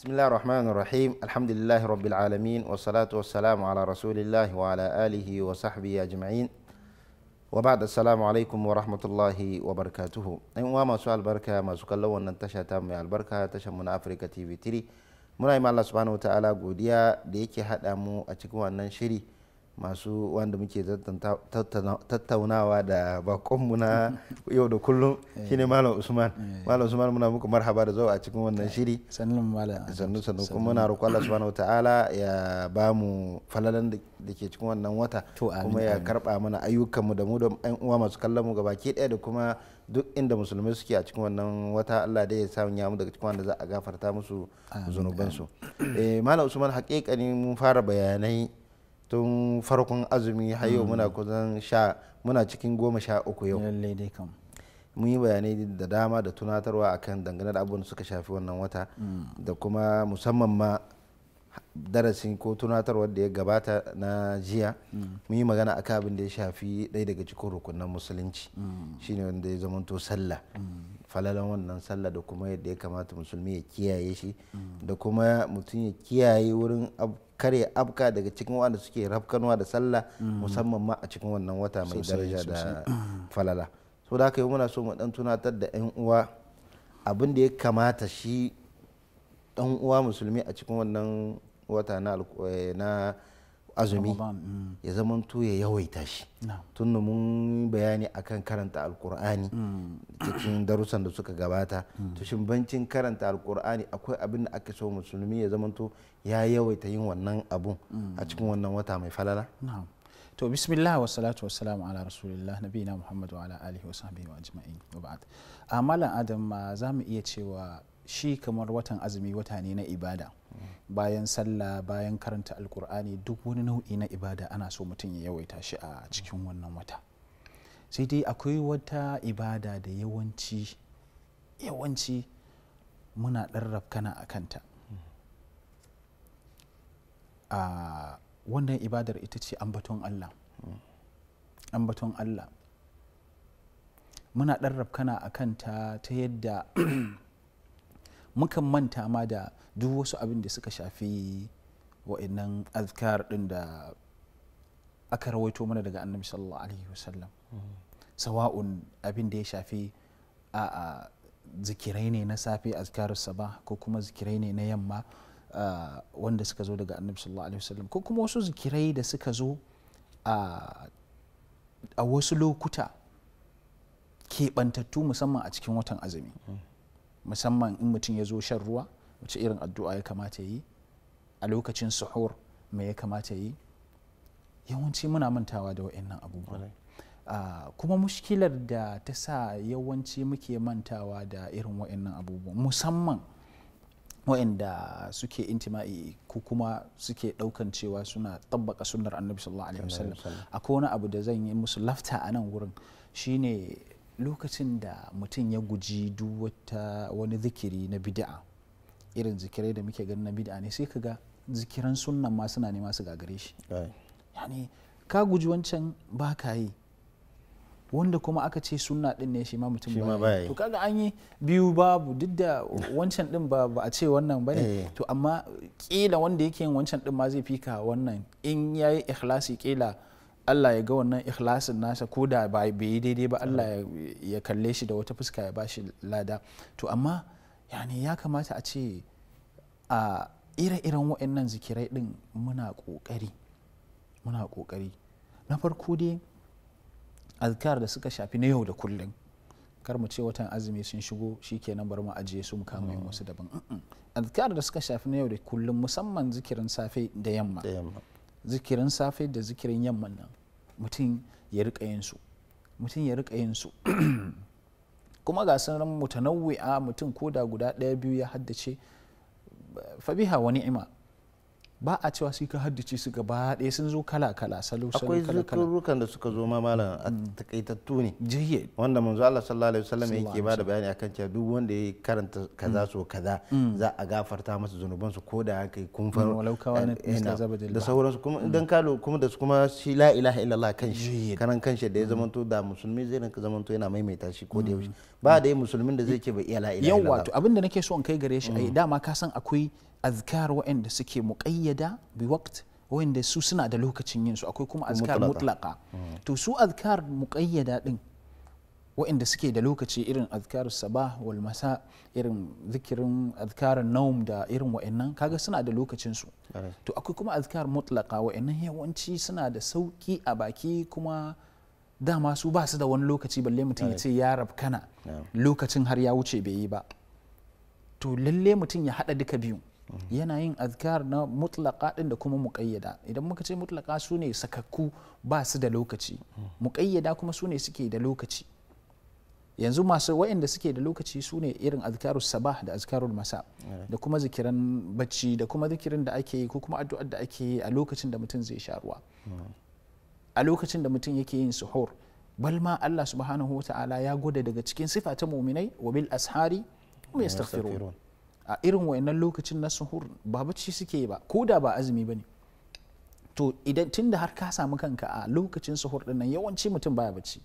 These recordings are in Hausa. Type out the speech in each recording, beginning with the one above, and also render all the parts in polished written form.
Bismillahir Rahmanir Rahim. Alhamdulillahi Rabbil Alamin wa salatu wassalamu ala Rasulillahi wa ala alihi wa sahbihi ajma'in. Wa ba'da, assalamu alaikum wa rahmatullahi wa barakatuhu. Ɗan uwa masu albarka masu kallon wannan tasha ta mai albarka, tashar mu na Africa TV3. Muna yi ma Allah subhanahu wa ta'ala godiya da yake haɗa mu a cikin wannan shiri masu wanda muke tattaunawa da bakonmu na yau da kullum shine Malam Usman. Malam Usman, muna muku marhaba da zuwa a cikin wannan shiri. Sannu Malam. Sannu kuma muna roƙon Allah subhanahu wataala ya ba mu falalan da ke cikin wannan wata, kuma ya karɓa mana ayyukanmu da mu da ƴan uwa masu kallon mu gabaki ɗaya, da kuma duk inda musulmai suke a cikin wannan wata, Allah dai ya sanya mu daga cikin wanda za a gafarta musu zunubansu. Malam Usman, haƙiƙani mun fara bayanai tun farkon azumi har yau muna kusan muna cikin 13 yau. Mun yi bayanai da dama da tunatarwa akan dangane da abubuwan da suka shafi wannan wata, da kuma musamman ma darasin ko tunatarwar da ya gabata na jiya mun yi magana akan abin da ya shafi ɗaya daga cikin rukunan musulunci, shine wanda ya zamanto sallah, falalan wannan sallah da kuma yadda ya kamata musulmi ya kiyaye shi, da kuma mutum ya kiyaye wurin kare abka daga cikin wanda suke rafkanuwa da sallah, musamman ma a cikin wannan wata mai daraja da falala. So da haka yi muna so mu dan tunatar da 'yan uwa abin da ya kamata shi dan uwa musulmi a cikin wannan wata na azumi ya zamanto ya yawaita shi. Tunda mun bayani akan karanta alkur'ani cikin darussan da suka gabata, to shin bancin karanta alkur'ani akwai abin da ake so musulmi ya zamanto ya yawaita yin wannan abun a cikin wannan wata mai falala? To bismillah wa salatu wa salamu ala rasulillah nabiyina Muhammad wa ala alihi wa sahbihi wa ajma'in wa ba'd. Malam Adam, za mu iya cewa shi kamar watan azumi wata ne na ibada. Bayan sallah, bayan karanta alkur'ani, duk wani nau'i na ibada ana so mutum ya yawaita shi a cikin wannan wata. Sai dai akwai wata ibada da yawanci muna ɗan rafkana a kanta. Wannan ibadar ita ce ambaton Allah. Ambaton Allah muna ɗan rafkana a kanta ta yadda mukan manta ma da duk wasu abin da suka shafi wa'annan azkar din da aka rawaito mana daga annabi sallallahu alaihi wasallam, sawa'un abin da ya shafi a zikirai ne na safe, azkarus sabah, ko kuma zikirai ne na yamma wanda suka zo daga annabi sallallahu alaihi wasallam, ko kuma wasu zikirai da suka zo a wasu lokuta keɓantattu musamman a cikin watan azumi. Musamman in mutum ya zo shan ruwa, wace irin addu'a ya kamata yi, a lokacin suhur me ya kamata yi. Yawanci muna mantawa da wa'annan abubuwa, kuma mushkilar da ta sa yawanci muke mantawa da irin wa'annan abubuwa, musamman wa'anda suke intima'i ko kuma suke daukan cewa suna tabbaka sunnar annabi sallallahu alaihi wasallam. Akwai wani abu da zan yi musu lafta a nan wurin, shine lokacin da mutum ya guji duk wani zikiri na bid'a, irin zikirai da muke ganin na bid'a ne, sai kaga zikiran sunnan ma suna nema su gagare shi. Yani ka guji wancan ba ka yi, wanda kuma aka ce sunna din ne shi ma mutum ba yi, to kaga an yi biyu babu, duk da wancan din ba a ce wannan bane, to amma kila wanda yake yin wancan din ma zai fika wannan, in yayi ikhlasi kila Allah ya ga wannan ikhlasin nasa, ko da bai yi daidai ba Allah ya kalle shi da wata fuska ya bashi lada. To amma yani ya kamata a ce a ire-iren waɗannan zikirai din muna ƙoƙari. Na farko dai azkar da suka shafi na yau da kullum, kar mu ce watan azumi sun shigo shikenan bar mu ajiye su mu kama yin wasu daban. Azkar da suka shafi na yau da kullum, musamman zikirin safe da yamma. Zikirin safe da zikirin yamman nan mutum ya rika yin su kuma ga sauran mutanawwi'a, mutum ko da guda ɗaya biyu ya haddace fabiha wa ni'ima. Ba a cewa sai ka haddace su gaba ɗaya, sun zo kala-kala, salo akwai zikirukan da suka zo ma malam a takaitattu ne, wanda manzo Allah sallallahu alaihi wasallam yake ba da bayani akan cewa duk wanda ya karanta kaza so kaza za a gafarta masa zunubansu, ko da haka kun faro da sauransu. Kuma idan ka kuma da kuma shi la ilaha illallah kanshi karan kanshi da ya zamanto da musulmi zai rinka zamanto yana maimaita shi ko da yaushe. Ba da musulmin da zai ce bai iya la ilaha illallah. Yawa, to abinda nake so in kai gare shi, ai dama ka san akwai azkar waɗanda suke muƙayyada bi waqt waɗanda su suna da lokacin yin su, akwai kuma azkar mutlaqa. To su azkar muƙayyada din waɗanda suke da lokaci irin azkar sabah wal masa, irin zikirin azkar naum da irin waɗannan kaga suna da lokacin su. To akwai kuma azkar mutlaqa waɗannan yawanci suna da sauki a baki kuma dama su ba su da wani lokaci balle mutum ya ce ya rabkana lokacin har ya wuce bai yi ba. To lalle mutum ya haɗa duka biyu, yana yin azkar na mutlaka din da kuma muƙayyada. Idan muka ce mutlaka su ne sakakku ba su da lokaci, muƙayyada kuma su ne suke da lokaci. Yanzu masu waɗanda suke da lokaci su ne irin azkarus sabah da azkarul masa da kuma zikiran bacci da kuma zikirin da ake yi ko kuma addu'ar da ake yi a lokacin da mutum zai sha ruwa, a lokacin da mutum yake yin suhur. Bal ma Allah subhanahu wata'ala ya gwada daga cikin sifa ta mu'minai wa bil ashari hum yastaghfirun. A irin wayannan lokacin na suhur ba bacci suke ba ko da ba azumi bane. To idan tunda har ka samu kanka a lokacin suhur din nan yawanci mutum baya bacci.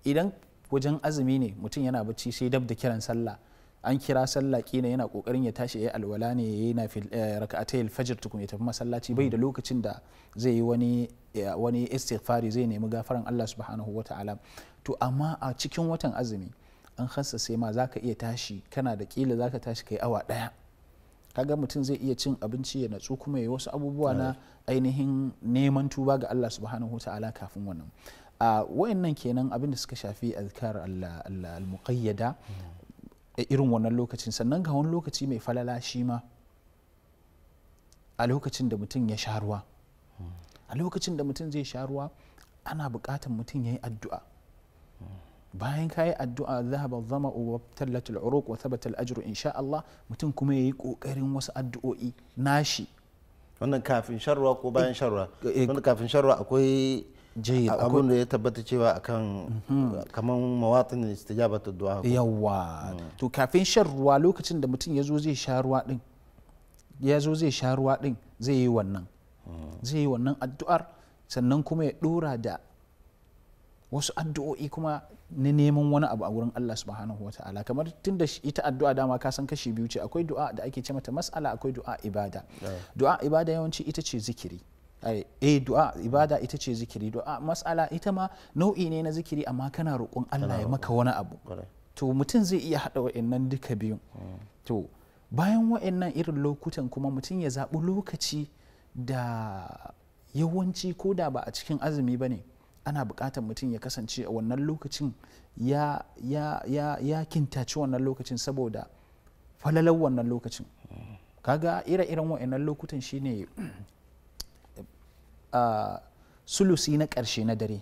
Idan wajen azumi ne mutum yana bacci sai dab da kiran sallah, an kira sallah kina yana kokarin ya tashi yayi alwala ne yayi na rak'atayil fajr tukun ya tafi masallaci, bai da lokacin da zai yi wani istighfari, zai nemi gafaran Allah subhanahu wata'ala. To amma a cikin watan azumi an sai ma zaka iya tashi, kana da kila zaka tashi kai awa daya, kaga mutum zai iya cin abinci ya natsu kuma yayi wasu abubuwa na ainihin neman tuba ga Allah subhanahu wata'ala kafin wannan. Wayannan kenan abin da suka shafi azkar al-muqayyada irin wannan lokacin. Sannan ga wani lokaci mai falala shi ma a lokacin da mutum ya sha ruwa. A lokacin da mutum zai sha ruwa ana buƙatar mutum ya yi addu'a. Bayan ka yi addu'a zahaba dhama'u wa tallatul uruq wa thabata al-ajru insha Allah, mutum kuma ya yi ƙoƙarin wasu addu'o'i nashi. Wannan kafin shan ruwa ko bayan shan ruwa? Wannan kafin shan ruwa akwai abin da ya tabbata cewa akan kamar mawatin istijabatu du'a. Yawa to kafin shan ruwa lokacin da mutum ya zo zai sha ruwa din zai yi wannan addu'ar, sannan kuma ya dora da wasu addu'o'i kuma na neman wani abu a wurin Allah subhanahu wa ta'ala. Kamar tunda ita addu'a dama ka san kashi biyu ce, akwai du'a da ake ce mata mas'ala, akwai du'a ibada. Du'a ibada yawanci ita ce zikiri. Du'a ibada ita ce zikiri. Du'a mas'ala ita ma nau'i ne na zikiri amma kana roƙon Allah ya maka wani abu. To mutum zai iya haɗa wa'annan duka biyun. To bayan wa'annan irin lokutan kuma mutum ya zaɓi lokaci da yawanci ko da ba a cikin azumi ba ne, ana buƙatar mutum ya kasance a wannan lokacin ya kintaci wannan lokacin saboda falalar wannan lokacin. Kaga ire-iren wa'annan lokutan shine sulusi na ƙarshe na dare,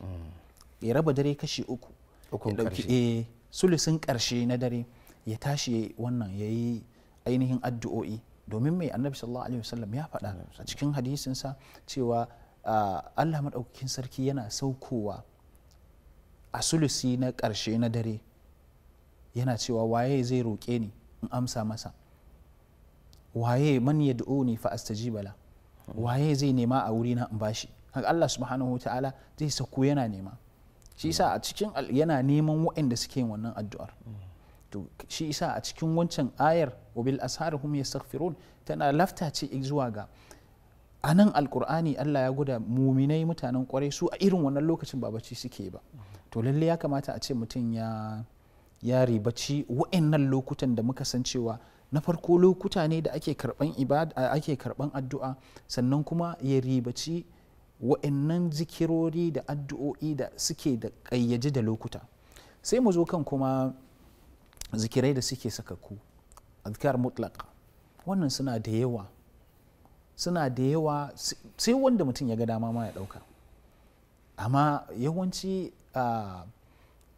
ya raba dare kashi uku, ya ɗauki sulusin ƙarshe na dare ya tashi wannan ya yi ainihin addu'o'i. Domin mai annabi sallallahu alaihi wasallam ya faɗa a cikin hadisinsa cewa Allah maɗaukakin sarki yana saukowa a sulusi na ƙarshe na dare yana cewa waye zai roƙe ni in amsa masa, waye man yad'uni fa astajiba la, waye zai nema a wurina in bashi. Haka Allah subhanahu wa ta'ala zai sauko yana nema. Shi yasa a cikin yana neman waɗanda suke yin wannan addu'ar. To shi yasa a cikin wancan ayar wa bil asharihum yastaghfirun tana lafta ce zuwa ga anan alqur'ani Allah ya gwada muminai mutanen kwarai su a irin wannan lokacin ba bacci suke ba. To lalle ya kamata a ce mutum ya ribaci waɗannan lokutan da muka san cewa na farko lokuta ne da ake karban ibada, ake karban addu'a, sannan kuma ya ribaci waɗannan zikirori da addu'o'i da suke da ƙayyaje da lokuta. Sai mu zo kan kuma zikirai da suke sakakku, azkar mutlaq. Wannan suna da yawa sai wanda mutum ya ga dama ma ya ɗauka. Amma yawanci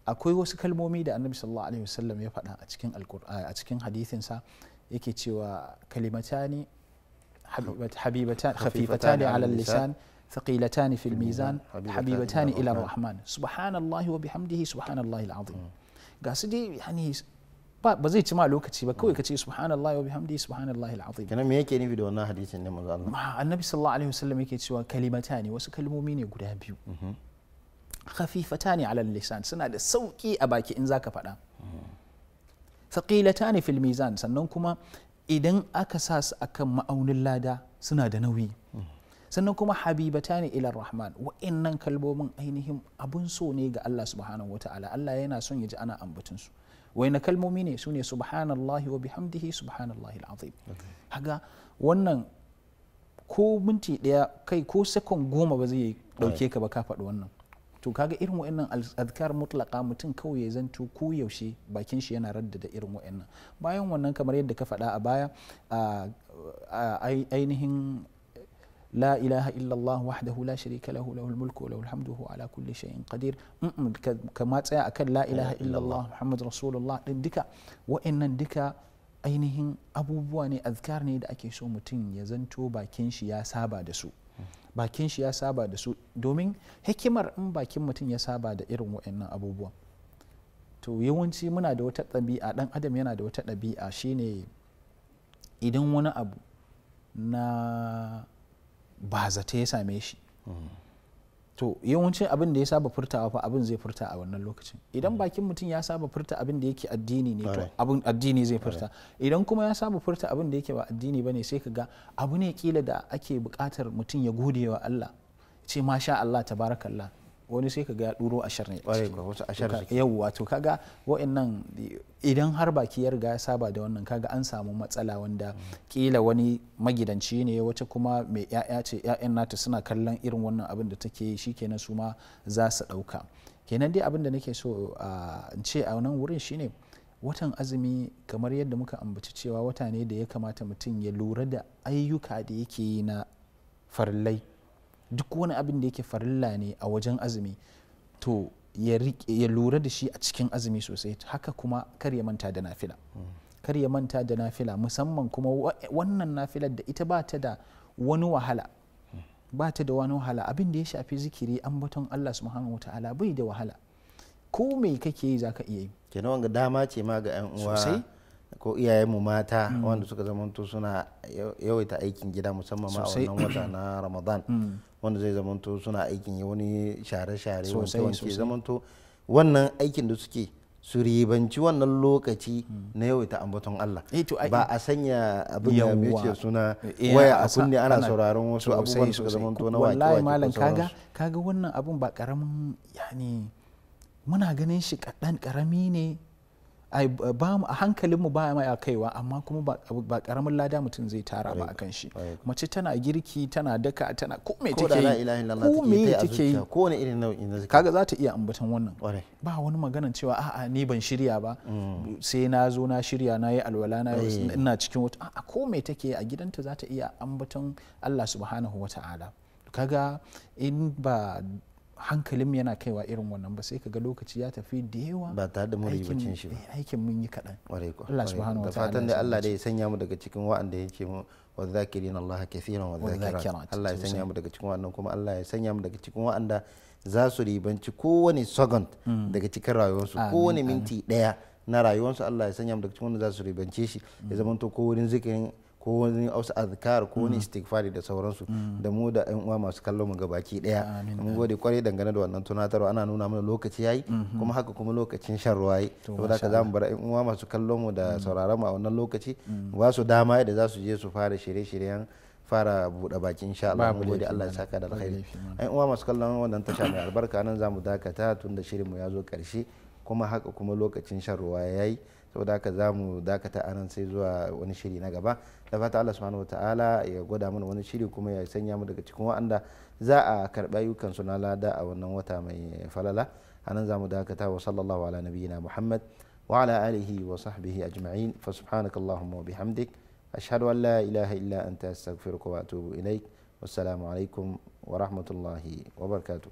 akwai wasu kalmomi da annabi sallallahu alaihi wasallam ya faɗa a cikin hadithinsa, yake cewa kalimatani habibatan khafifatani ala lisan thaqilatani fil mizan habibatani ila rahman subhanallahi wa bihamdihi subhanallahi alazim. Ga su dai yani ba zai ci ma lokaci ba, kawai ka ce subhanallahi wa bihamdihi subhanallahi alazim. Kana me yake nufi da wannan hadisin ne manzo Allah? Annabi sallallahu alaihi wasallam yake cewa kalimatani, wasu kalmomi ne guda biyu, khafifatani ala lisan, suna da sauki a baki in zaka faɗa, thaqilatani fil mizan, sannan kuma idan aka sa su akan ma'aunin lada suna da nauyi. Sannan kuma habibata ne ilar rahman, wa'innan kalmomin ainihin abun so ne ga Allah subhanahu wata'ala. Allah yana son ya ji ana ambatunsu. Waina kalmomi ne su ne subhanallahi wa bihamdihi subhanallahi al'azim. Haga wannan ko minti ɗaya kai ko sekon 10 ba zai ɗauke ka ba ka faɗi wannan. To kaga irin wa'annan azkar mutlaka mutum kawai ya zanto ko yaushe bakin shi yana raddada irin wa'annan. Bayan wannan kamar yadda ka faɗa a baya ainihin لا إله إلا الله وحده لا شريك له له الملك وله الحمد وهو على كل شيء قدير كما تسأل أكل لا إله إلا الله محمد رسول الله دكا وإن دكا ainihin abubuwa ne azkar ne da ake so mutum ya zanto bakin shi ya saba da su, bakin shi ya saba da su, domin hikimar in bakin mutum ya saba da irin wa'annan abubuwan to yawanci muna da wata ɗabi'a, ɗan adam yana da wata ɗabi'a shine idan wani abu na ba zata ya same shi to yawancin abin da ya saba furtawa fa abin zai furta a wannan lokacin. Idan bakin mutum ya saba furta abin da yake addini ne to abin addini zai furta, idan kuma ya saba furta abin da yake ba addini bane sai ka ga abu ne kila da ake buƙatar mutum ya gode wa Allah, ce masha Allah tabarakallah, wani sai ka ga ya duro ashar ne yawwa. To kaga wa'annan idan har baki ya riga ya saba da wannan kaga an samu matsala, wanda kila wani magidanci ne wacce kuma mai ya'ya ce, ya'yan nata suna kallon irin wannan abin da take yi, shikenan su ma za su dauka. Kenan dai abin da nake so in ce a wannan wurin shine watan azumi kamar yadda muka ambaci cewa wata ne da ya kamata mutum ya lura da ayyuka da yake yi na farillai. Duk wani abin da yake farilla ne a wajen azumi to ya lura da shi a cikin azumi sosai. Haka kuma kar ya manta da nafila, kar ya manta da nafila, musamman kuma wannan nafilar da ita ba ta da wani wahala, ba ta da wani wahala. Abin da ya shafi zikiri ambaton Allah subhanahu wataala bai da wahala, ko me kake yi zaka iya yi. Kenan wanga dama ce ma ga 'yan uwa ko iyayenmu mata wanda suka zamanto suna yawaita aikin gida musamman ma a wannan wata na Ramadan, wanda zai zamanto suna aikin wani share-share wanke zamanto wannan aikin da suke su ribanci wannan lokaci na yawaita ambaton Allah, ba a sanya abin da mai suna waya a kunne ana sauraron wasu abubuwan suka zamanto na wallahi malam kaga wannan abun ba karamin, yani muna ganin shi kaɗan karami ne a hankalinmu ba ma ya kaiwa, amma kuma ba karamin lada mutum zai tara ba akan shi. Mace tana girki, tana daka, tana kome take yi, kowane irin nau'in na zikiri kaga za ta iya ambaton wannan. Ba wani maganan cewa a'a ni ban shirya ba sai na zo na shirya na yi alwala na ina cikin wata, a'a kome take a gidanta za ta iya ambaton Allah subhanahu wata'ala. Kaga in ba hankalin yana kaiwa irin wannan ba sai kaga lokaci ya tafi da yawa ba tare da mun ribacin shi ba, aikin mun yi kaɗan. Allah subhanahu wa ta'ala, da fatan da Allah dai ya sanya mu daga cikin wa'anda yake mu wa zakirin Allah kathiran wa zakirat. Allah ya sanya mu daga cikin wa'annan, kuma Allah ya sanya mu daga cikin wa'anda za su ribanci kowane second daga cikin rayuwarsu, kowane minti ɗaya na rayuwarsu. Allah ya sanya mu daga cikin wanda za su ribance shi, ya zama to ko wurin zikirin, ko wani azkar, ko wani istighfari da sauransu, da mu da 'yan uwa masu kallon mu gabaki daya. Mun gode kwarai dangane da wannan tunatarwa, ana nuna mana lokaci yayi, kuma haka kuma lokacin shan ruwa yayi, saboda haka zamu bar 'yan uwa masu kallon mu da sauraron mu a wannan lokaci ba su dama yadda za su je su fara shirye-shiryen fara buɗe baki insha Allah. Mun gode, Allah ya saka da alkhairi. 'Yan uwa masu kallon wannan tasha mai albarka, nan zamu dakata tun da shirin mu ya zo karshe, kuma haka kuma lokacin shan ruwa yayi, saboda haka za mu dakata anan sai zuwa wani shiri na gaba. Da fata Allah subhanahu wataala ya gwada mana wani shiri kuma ya sanya mu daga cikin wa'anda za a karɓi ayyukan su na lada a wannan wata mai falala. Anan za mu dakata, wa sallallahu ala nabiyyina Muhammad wa ala alihi wa sahbihi ajma'in. Fa subhanakallahumma wa bihamdik ashhadu an la ilaha illa anta astaghfiruka wa atubu ilaik. Wassalamu alaikum wa rahmatullahi wa barakatuh.